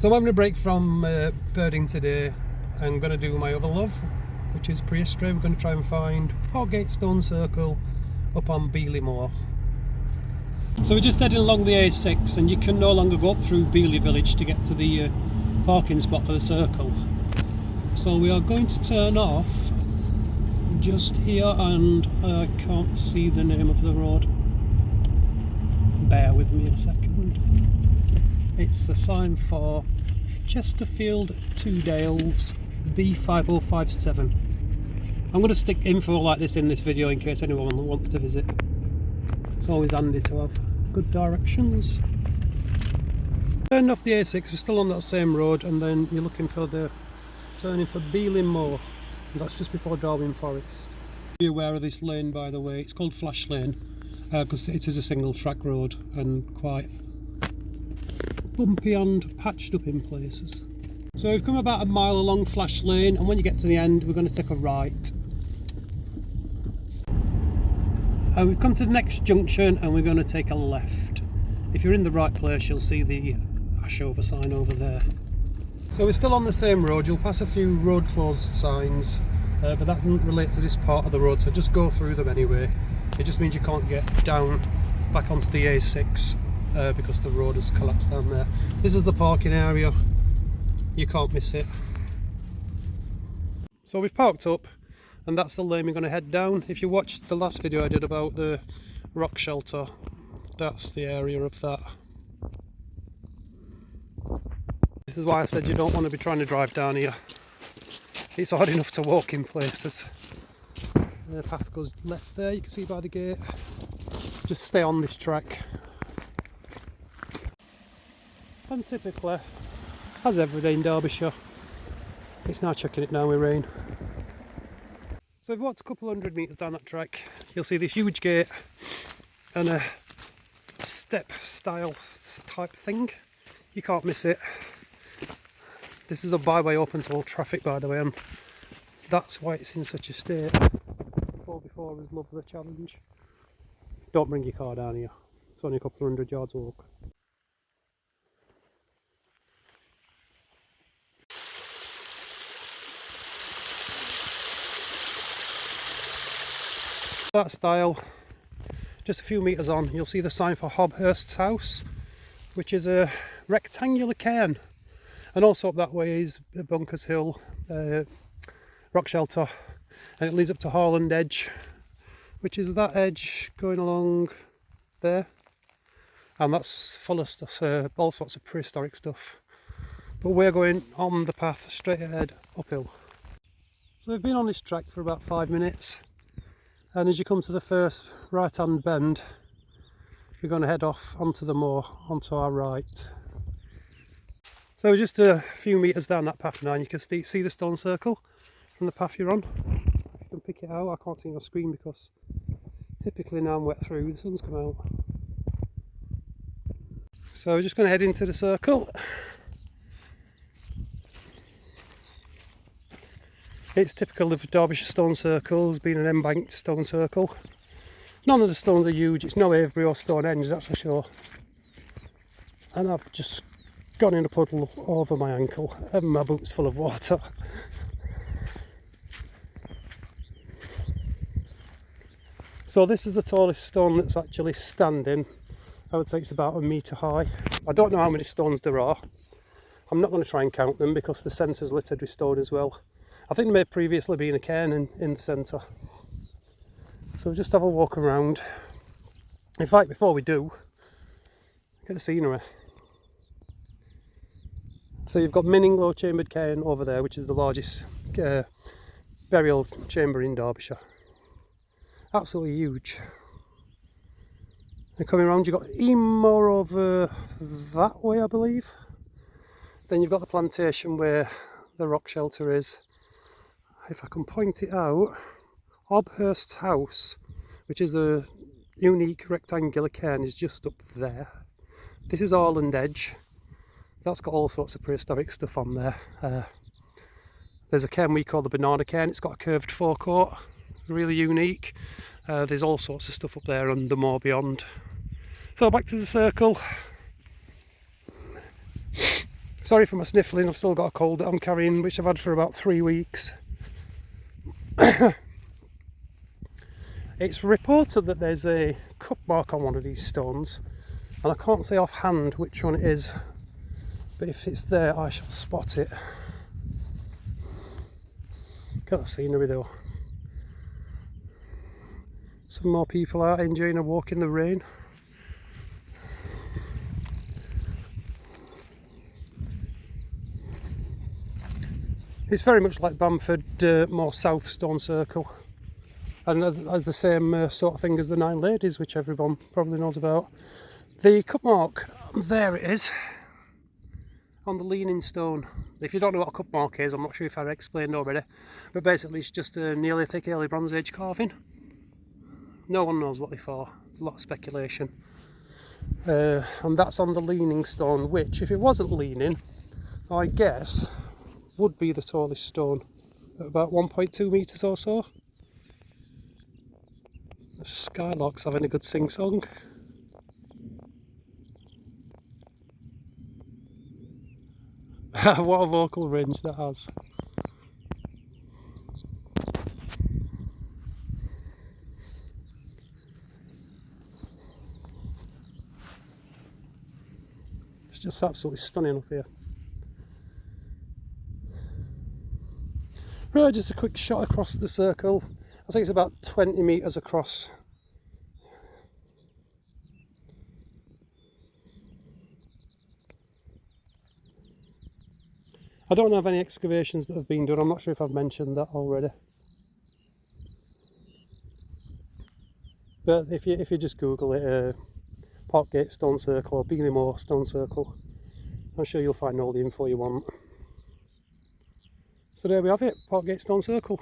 So I'm having a break from birding today. I'm going to do my other love, which is prehistory. We're going to try and find Parkgate Stone Circle up on Beeley Moor. So we're just heading along the A6, and you can no longer go up through Beeley village to get to the parking spot for the circle. So we are going to turn off just here, and I can't see the name of the road. Bear with me a second. It's the sign for Chesterfield to Dales B5057. I'm going to stick info like this in this video in case anyone wants to visit. It's always handy to have good directions. Turned off the A6, we're still on that same road, and then you're looking for the turning for Beeley Moor, and that's just before Derbyshire Forest. Be aware of this lane, by the way. It's called Flash Lane because it is a single track road and quite bumpy and patched up in places. So we've come about a mile along Flash Lane, and when you get to the end we're going to take a right. And we've come to the next junction and we're going to take a left. If you're in the right place you'll see the Ashover sign over there. So we're still on the same road. You'll pass a few road closed signs, but that doesn't relate to this part of the road, so just go through them anyway. It just means you can't get down back onto the A6 because the road has collapsed down there. This is the parking area, you can't miss it. So we've parked up, and that's the lane we're going to head down. If you watched the last video I did about the rock shelter, that's the area of that. This is why I said you don't want to be trying to drive down here. It's hard enough to walk in places. The path goes left there, you can see by the gate. Just stay on this track. And typically, as every day in Derbyshire, it's now chucking it down with rain. So if you walked a couple hundred metres down that track, you'll see this huge gate and a step style type thing. You can't miss it. This is a byway open to all traffic, by the way, and that's why it's in such a state. 4x4 is love the challenge. Don't bring your car down here. It's only a couple of hundred yards walk. That style, just a few metres on, you'll see the sign for Hobhurst's house, which is a rectangular cairn. And also up that way is Bunkers Hill rock shelter, and it leads up to Harland Edge, which is that edge going along there, and that's full of stuff, all sorts of prehistoric stuff. But we're going on the path straight ahead uphill. So we've been on this track for about 5 minutes. And as you come to the first right hand bend, you're going to head off onto the moor, onto our right. So just a few metres down that path now, and you can see the stone circle from the path you're on. If you can pick it out, I can't see on screen because typically now I'm wet through, the sun's come out. So we're just going to head into the circle. It's typical of Derbyshire stone circles, being an embanked stone circle. None of the stones are huge, it's no Avebury or Stonehenge, that's for sure. And I've just gone in a puddle over my ankle, and my boots full of water. So this is the tallest stone that's actually standing. I would say it's about 1 metre high. I don't know how many stones there are. I'm not going to try and count them because the centre's littered with stone as well. I think there may have previously been a cairn in the centre. So we'll just have a walk around. In fact, before we do, get the scenery. So you've got Minning Low Chambered Cairn over there, which is the largest burial chamber in Derbyshire. Absolutely huge. And coming around, you've got Moor over that way, I believe. Then you've got the plantation where the rock shelter is. If I can point it out, Hobhurst's house, which is a unique rectangular cairn, is just up there. This is Harland Edge. That's got all sorts of prehistoric stuff on there. There's a cairn we call the banana cairn. It's got a curved forecourt, really unique. There's all sorts of stuff up there and the more beyond. So back to the circle. Sorry for my sniffling, I've still got a cold that I'm carrying, which I've had for about 3 weeks. It's reported that there's a cup mark on one of these stones, and I can't say offhand which one it is, but if it's there I shall spot it. Look at that scenery though. Some more people out enjoying a walk in the rain. It's very much like Bamford, more south stone circle, and the same sort of thing as the Nine Ladies, which everyone probably knows about. The cup mark, there it is, on the leaning stone. If you don't know what a cup mark is, I'm not sure if I explained already, but basically it's just a Neolithic early Bronze Age carving. No one knows what they're for, there's a lot of speculation. And that's on the leaning stone, which, if it wasn't leaning, I guess would be the tallest stone, at about 1.2 metres or so. The skylark's having a good sing-song. What a vocal range that has. It's just absolutely stunning up here. Right, just a quick shot across the circle. I think it's about 20 metres across. I don't have any excavations that have been done, I'm not sure if I've mentioned that already. But if you just Google it, Parkgate Stone Circle or Beeley Moor Stone Circle, I'm sure you'll find all the info you want. So there we have it, Parkgate Stone Circle.